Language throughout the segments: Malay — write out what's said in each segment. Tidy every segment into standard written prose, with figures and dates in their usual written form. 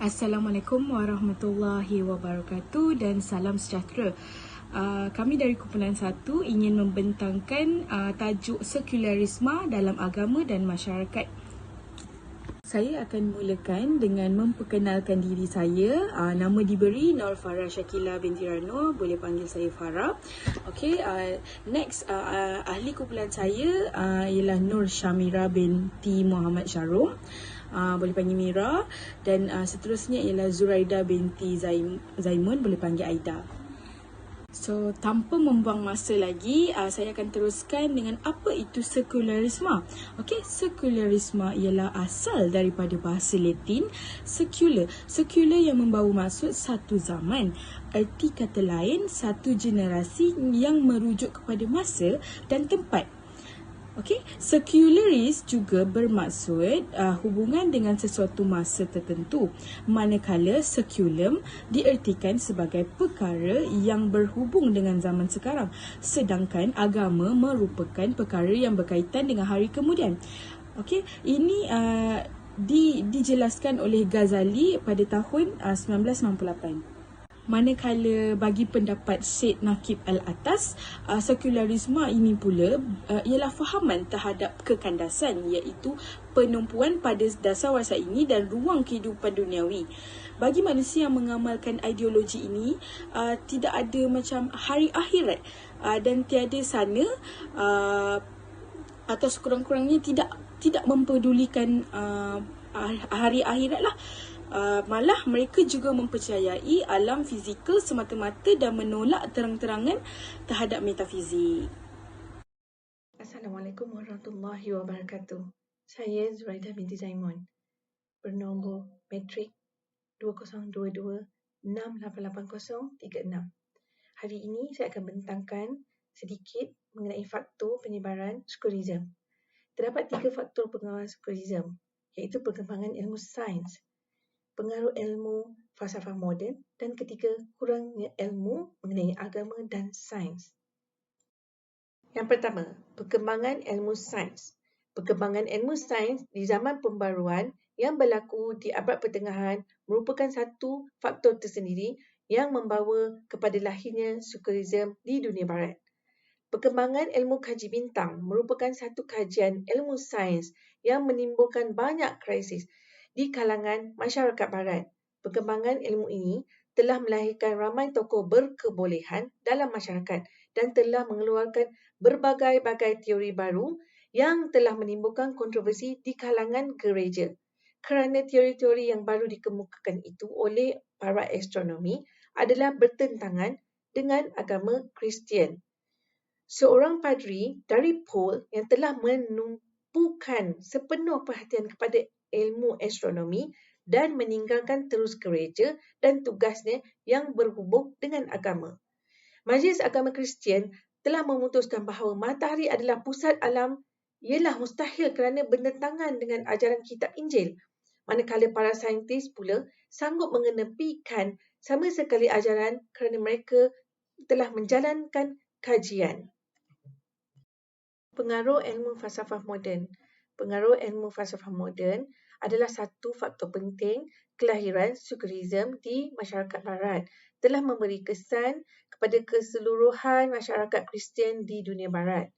Assalamualaikum warahmatullahi wabarakatuh dan salam sejahtera. Kami dari Kumpulan 1 ingin membentangkan tajuk sekularisme dalam agama dan masyarakat. Saya akan mulakan dengan memperkenalkan diri saya. Nama diberi Nur Farah Shakila binti Rano, boleh panggil saya Farah. Okey, next ahli kumpulan saya ialah Nur Shamira binti Muhammad Sharum. Boleh panggil Mira. Dan seterusnya ialah Zuraida binti Zaimun, boleh panggil Aida. So, tanpa membuang masa lagi, saya akan teruskan dengan apa itu sekularisme. Okey, sekularisme ialah asal daripada bahasa Latin secular. Secular yang membawa maksud satu zaman. Erti kata lain, satu generasi yang merujuk kepada masa dan tempat. Okey, secularis juga bermaksud hubungan dengan sesuatu masa tertentu, manakala seculum diertikan sebagai perkara yang berhubung dengan zaman sekarang, sedangkan agama merupakan perkara yang berkaitan dengan hari kemudian. Okey, ini dijelaskan oleh Ghazali pada tahun 1998. Manakala bagi pendapat Syed Naqib Al-Atas, sekularisme ini pula ialah fahaman terhadap kekandasan, iaitu penumpuan pada dasar warisan ini dan ruang kehidupan duniawi. Bagi manusia yang mengamalkan ideologi ini, tidak ada macam hari akhirat dan tiada sana atau sekurang-kurangnya tidak mempedulikan hari akhirat lah. Malah mereka juga mempercayai alam fizikal semata-mata dan menolak terang-terangan terhadap metafizik. Assalamualaikum warahmatullahi wabarakatuh. Saya Zuraida binti Zaimun, bernombor metrik 2022-6888036. Hari ini saya akan bentangkan sedikit mengenai faktor penyebaran sekularisme. Terdapat 3 faktor pengaruh sekularisme, iaitu perkembangan ilmu sains, pengaruh ilmu falsafah moden, dan ketiga, kurangnya ilmu mengenai agama dan sains. Yang pertama, perkembangan ilmu sains. Perkembangan ilmu sains di zaman pembaruan yang berlaku di abad pertengahan merupakan satu faktor tersendiri yang membawa kepada lahirnya sekularisme di dunia barat. Perkembangan ilmu kaji bintang merupakan satu kajian ilmu sains yang menimbulkan banyak krisis di kalangan masyarakat barat. Perkembangan ilmu ini telah melahirkan ramai tokoh berkebolehan dalam masyarakat dan telah mengeluarkan berbagai-bagai teori baru yang telah menimbulkan kontroversi di kalangan gereja. Kerana teori-teori yang baru dikemukakan itu oleh para astronomi adalah bertentangan dengan agama Kristian. Seorang padri dari Pole yang telah menumpukan sepenuh perhatian kepada ilmu astronomi dan meninggalkan terus gereja dan tugasnya yang berhubung dengan agama. Majlis Agama Kristian telah memutuskan bahawa matahari adalah pusat alam ialah mustahil kerana bertentangan dengan ajaran kitab Injil. Manakala para saintis pula sanggup mengenepikan sama sekali ajaran kerana mereka telah menjalankan kajian. Pengaruh ilmu falsafah moden. Pengaruh ilmu falsafah moden adalah satu faktor penting kelahiran sekularisme di masyarakat barat. Telah memberi kesan kepada keseluruhan masyarakat Kristian di dunia barat.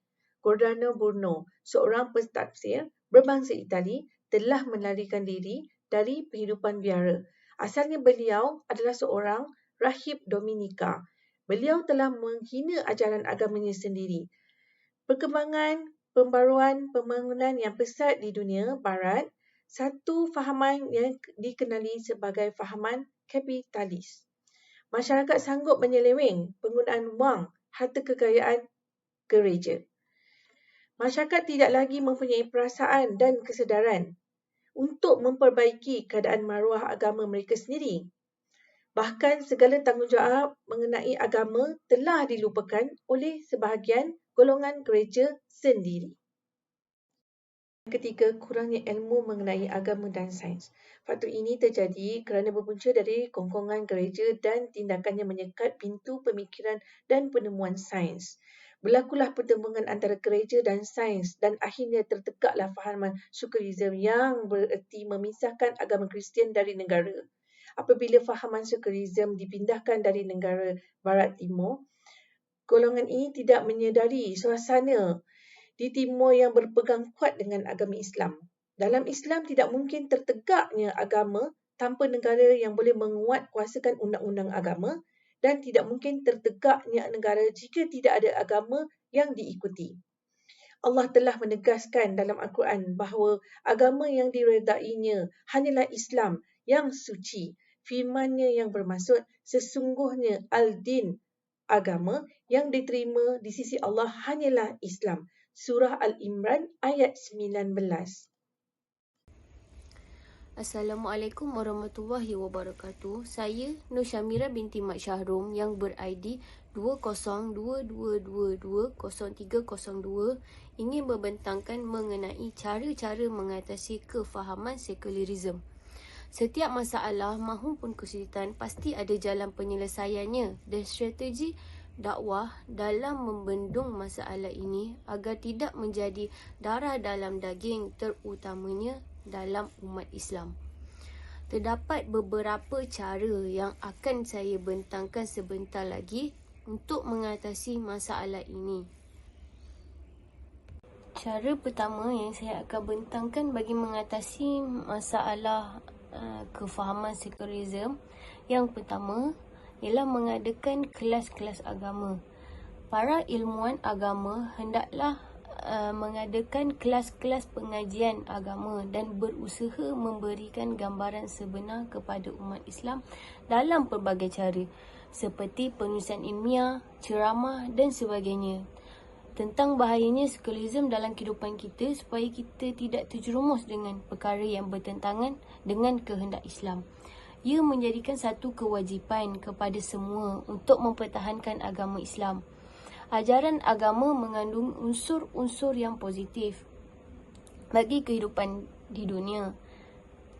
Giordano Bruno, seorang pentafsir berbangsa Itali, telah melarikan diri dari kehidupan biara. Asalnya beliau adalah seorang rahib Dominika. Beliau telah menghina ajaran agamanya sendiri. Perkembangan pembaruan pembangunan yang pesat di dunia barat, satu fahaman yang dikenali sebagai fahaman kapitalis. Masyarakat sanggup menyeleweng penggunaan wang harta kekayaan gereja. Masyarakat tidak lagi mempunyai perasaan dan kesedaran untuk memperbaiki keadaan maruah agama mereka sendiri. Bahkan segala tanggungjawab mengenai agama telah dilupakan oleh sebahagian golongan gereja sendiri. Ketiga, kurangnya ilmu mengenai agama dan sains. Faktor ini terjadi kerana berpunca dari kongkongan gereja dan tindakannya menyekat pintu pemikiran dan penemuan sains. Berlakulah pertembungan antara gereja dan sains dan akhirnya tertegaklah fahaman sekularisme yang bererti memisahkan agama Kristian dari negara. Apabila fahaman sekularisme dipindahkan dari negara Barat Timur, golongan ini tidak menyedari suasana di Timur yang berpegang kuat dengan agama Islam. Dalam Islam tidak mungkin tertegaknya agama tanpa negara yang boleh menguatkuasakan undang-undang agama, dan tidak mungkin tertegaknya negara jika tidak ada agama yang diikuti. Allah telah menegaskan dalam Al-Quran bahawa agama yang diredainya hanyalah Islam yang suci. Firman-Nya yang bermaksud, sesungguhnya al-din, agama yang diterima di sisi Allah hanyalah Islam. Surah Al-Imran ayat 19. Assalamualaikum warahmatullahi wabarakatuh. Saya Nur Syamira binti Mat Syahrum yang ber-ID 2022220302 ingin membentangkan mengenai cara-cara mengatasi kefahaman sekularisme. Setiap masalah maupun kesulitan pasti ada jalan penyelesaiannya dan strategi dakwah dalam membendung masalah ini agar tidak menjadi darah dalam daging, terutamanya dalam umat Islam. Terdapat beberapa cara yang akan saya bentangkan sebentar lagi untuk mengatasi masalah ini. Cara pertama yang saya akan bentangkan bagi mengatasi masalah kefahaman sekularisme, yang pertama ialah mengadakan kelas-kelas agama. Para ilmuwan agama hendaklah mengadakan kelas-kelas pengajian agama dan berusaha memberikan gambaran sebenar kepada umat Islam dalam pelbagai cara, seperti penulisan ilmiah, ceramah dan sebagainya, tentang bahayanya sekularisme dalam kehidupan kita supaya kita tidak terjerumus dengan perkara yang bertentangan dengan kehendak Islam. Ia menjadikan satu kewajipan kepada semua untuk mempertahankan agama Islam. Ajaran agama mengandung unsur-unsur yang positif bagi kehidupan di dunia.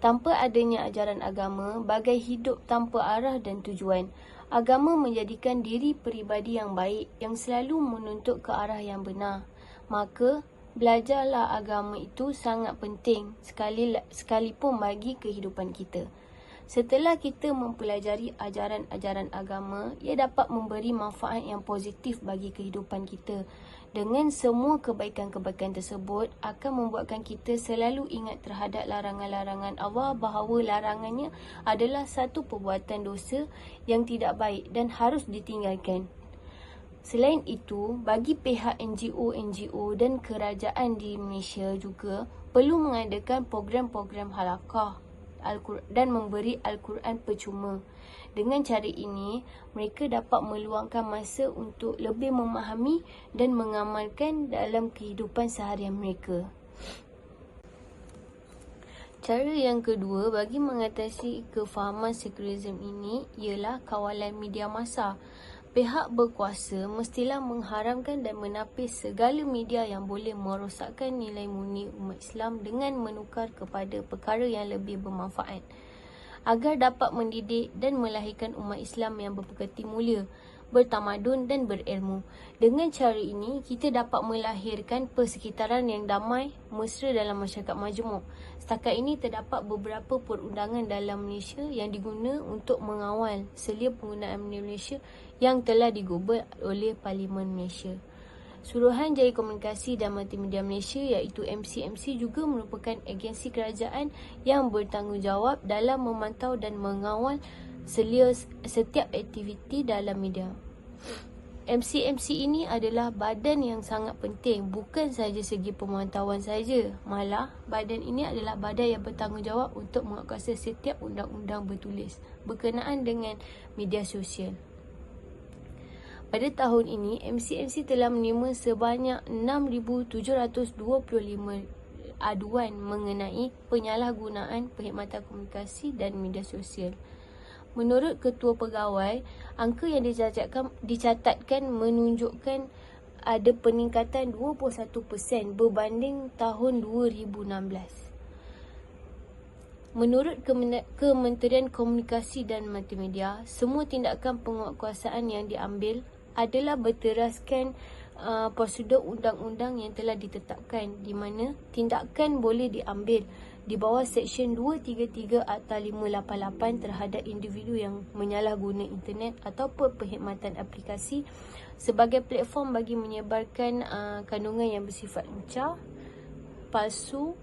Tanpa adanya ajaran agama, bagai hidup tanpa arah dan tujuan. Agama menjadikan diri peribadi yang baik, yang selalu menuntut ke arah yang benar. Maka, belajarlah agama itu sangat penting sekalipun bagi kehidupan kita. Setelah kita mempelajari ajaran-ajaran agama, ia dapat memberi manfaat yang positif bagi kehidupan kita. Dengan semua kebaikan-kebaikan tersebut akan membuatkan kita selalu ingat terhadap larangan-larangan Allah, bahawa larangannya adalah satu perbuatan dosa yang tidak baik dan harus ditinggalkan. Selain itu, bagi pihak NGO dan kerajaan di Malaysia juga perlu mengadakan program-program halaqah dan memberi Al-Quran percuma. Dengan cara ini, mereka dapat meluangkan masa untuk lebih memahami dan mengamalkan dalam kehidupan seharian mereka. Cara yang kedua bagi mengatasi kefahaman sekularisme ini ialah kawalan media massa. Pihak berkuasa mestilah mengharamkan dan menapis segala media yang boleh merosakkan nilai murni umat Islam dengan menukar kepada perkara yang lebih bermanfaat, agar dapat mendidik dan melahirkan umat Islam yang berpekerti mulia, bertamadun dan berilmu. Dengan cara ini, kita dapat melahirkan persekitaran yang damai, mesra dalam masyarakat majmuk. Setakat ini terdapat beberapa perundangan dalam Malaysia yang diguna untuk mengawal selia penggunaan bendera Malaysia yang telah digubal oleh Parlimen Malaysia. Suruhanjaya Komunikasi dan Multimedia Malaysia iaitu MCMC juga merupakan agensi kerajaan yang bertanggungjawab dalam memantau dan mengawal selia setiap aktiviti dalam media. MCMC ini adalah badan yang sangat penting, bukan sahaja segi pemantauan saja. Malah, badan ini adalah badan yang bertanggungjawab untuk menguatkuasa setiap undang-undang bertulis berkenaan dengan media sosial. Pada tahun ini, MCMC telah menerima sebanyak 6,725 aduan mengenai penyalahgunaan perkhidmatan komunikasi dan media sosial. Menurut Ketua Pegawai, angka yang dicatatkan menunjukkan ada peningkatan 21% berbanding tahun 2016. Menurut Kementerian Komunikasi dan Multimedia, semua tindakan penguatkuasaan yang diambil adalah berteraskan prosedur undang-undang yang telah ditetapkan, di mana tindakan boleh diambil di bawah Seksyen 233 Akta 588 terhadap individu yang menyalahguna internet ataupun perkhidmatan aplikasi sebagai platform bagi menyebarkan kandungan yang bersifat lucah, palsu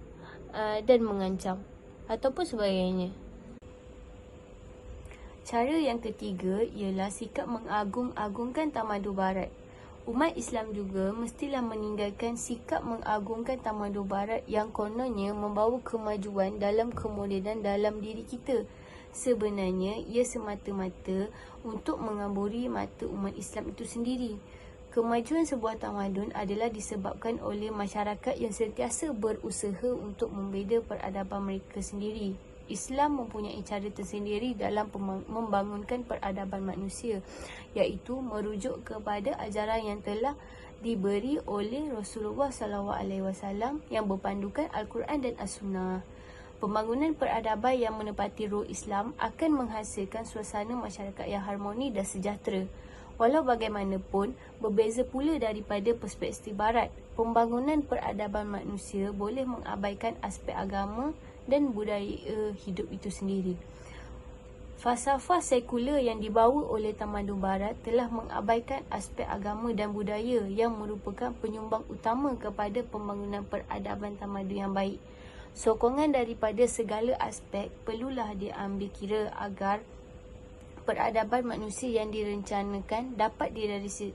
dan mengancam ataupun sebagainya. Cara yang ketiga ialah sikap mengagung-agungkan tamadun barat. Umat Islam juga mestilah meninggalkan sikap mengagungkan tamadun barat yang kononnya membawa kemajuan dalam kemodenan dalam diri kita. Sebenarnya ia semata-mata untuk mengaburi mata umat Islam itu sendiri. Kemajuan sebuah tamadun adalah disebabkan oleh masyarakat yang sentiasa berusaha untuk membina peradaban mereka sendiri. Islam mempunyai cara tersendiri dalam membangunkan peradaban manusia, iaitu merujuk kepada ajaran yang telah diberi oleh Rasulullah SAW yang berpandukan Al-Quran dan As-Sunnah. Pembangunan peradaban yang menepati roh Islam akan menghasilkan suasana masyarakat yang harmoni dan sejahtera. Walau bagaimanapun, berbeza pula daripada perspektif barat, pembangunan peradaban manusia boleh mengabaikan aspek agama dan budaya hidup itu sendiri. Falsafah sekular yang dibawa oleh tamadun barat telah mengabaikan aspek agama dan budaya yang merupakan penyumbang utama kepada pembangunan peradaban tamadun yang baik. Sokongan daripada segala aspek perlulah diambil kira agar peradaban manusia yang direncanakan dapat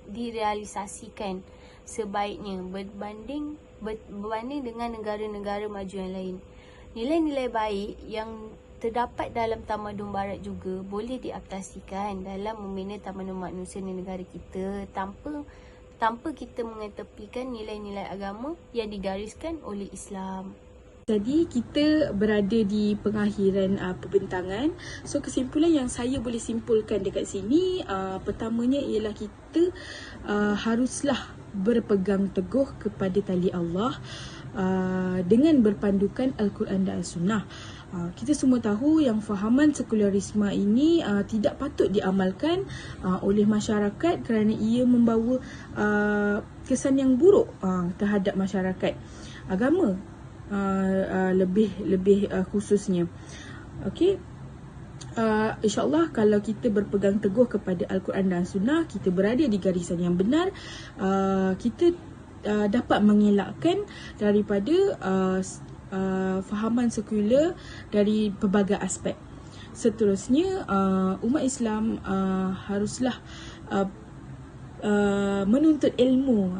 direalisasikan sebaiknya berbanding dengan negara-negara maju yang lain. Nilai-nilai baik yang terdapat dalam tamadun barat juga boleh diaplikasikan dalam membina tamadun manusia di negara kita tanpa kita mengetepikan nilai-nilai agama yang digariskan oleh Islam. Jadi kita berada di pengakhiran perbentangan. So kesimpulan yang saya boleh simpulkan dekat sini, pertamanya ialah kita haruslah berpegang teguh kepada tali Allah dengan berpandukan Al-Quran dan As-Sunnah. Kita semua tahu yang fahaman sekularisme ini tidak patut diamalkan oleh masyarakat kerana ia membawa kesan yang buruk terhadap masyarakat agama, lebih khususnya. Okey. InsyaAllah kalau kita berpegang teguh kepada Al-Quran dan Sunnah, kita berada di garisan yang benar, kita dapat mengelakkan daripada fahaman sekular dari pelbagai aspek. Seterusnya, umat Islam haruslah menuntut ilmu.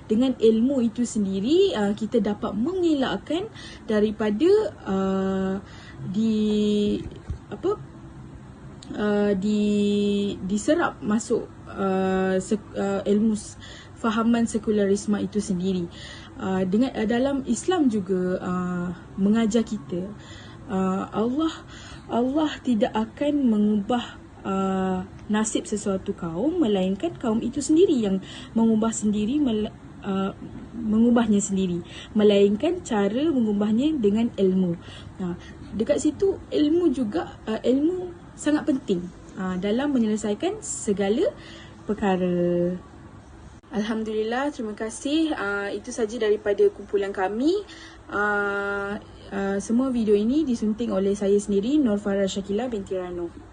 Dengan ilmu itu sendiri kita dapat mengelakkan daripada diserap masuk ilmu fahaman sekularisme itu sendiri. Dengan dalam Islam juga mengajar kita Allah tidak akan mengubah nasib sesuatu kaum, melainkan kaum itu sendiri yang mengubahnya sendiri, melainkan cara mengubahnya dengan ilmu. Dekat situ ilmu juga ilmu sangat penting dalam menyelesaikan segala perkara. Alhamdulillah, terima kasih. Itu saja daripada kumpulan kami. Semua video ini disunting oleh saya sendiri, Nur Farah Shakila binti Rano.